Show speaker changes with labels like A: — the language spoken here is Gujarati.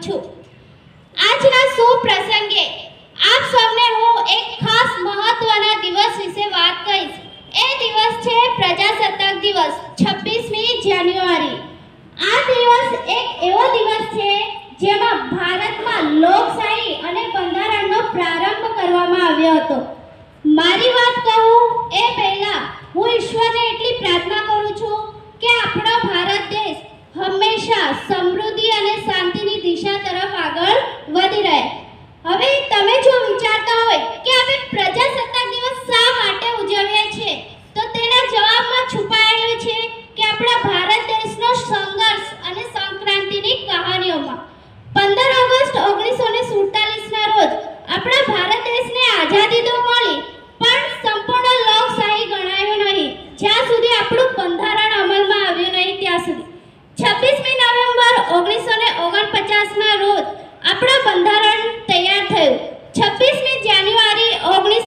A: છું। આજના શુભ પ્રસંગે આપ સૌને હું એક ખાસ મહત્વના દિવસ વિશે વાત કહીશ। એ દિવસ છે પ્રજાસત્તાક દિવસ 26મી જાન્યુઆરી। આ દિવસ એક એવો દિવસ છે જેમાં ભારતમાં લોકશાહી અને બંધારણનો પ્રારંભ કરવામાં આવ્યો હતો। મારી વાત કહું એ પહેલા હું ઈશ્વરને એટલી પ્રાર્થના કરું છું કે આપણો ભારત દેશ હંમેશા સમૃદ્ધિ અને શાંતિની દિશા તરફ આગળ વધી રહે। હવે તમે જો વિચારતા હોય કે આપણે પ્રજાસત્તાક દિવસ શા માટે ઉજવીએ છીએ, તો તેના જવાબમાં છુપાયેલું છે કે આપણા ભારત દેશનો સંઘર્ષ અને સંક્રાંતિની કહાનીઓમાં। 15 ઓગસ્ટ 1947ના રોજ આપણા ભારત દેશને આઝાદી તો મળી, પણ સંપૂર્ણ લોકશાહી ગણાયું નહીં જ્યાં સુધી આપણું બંધારણ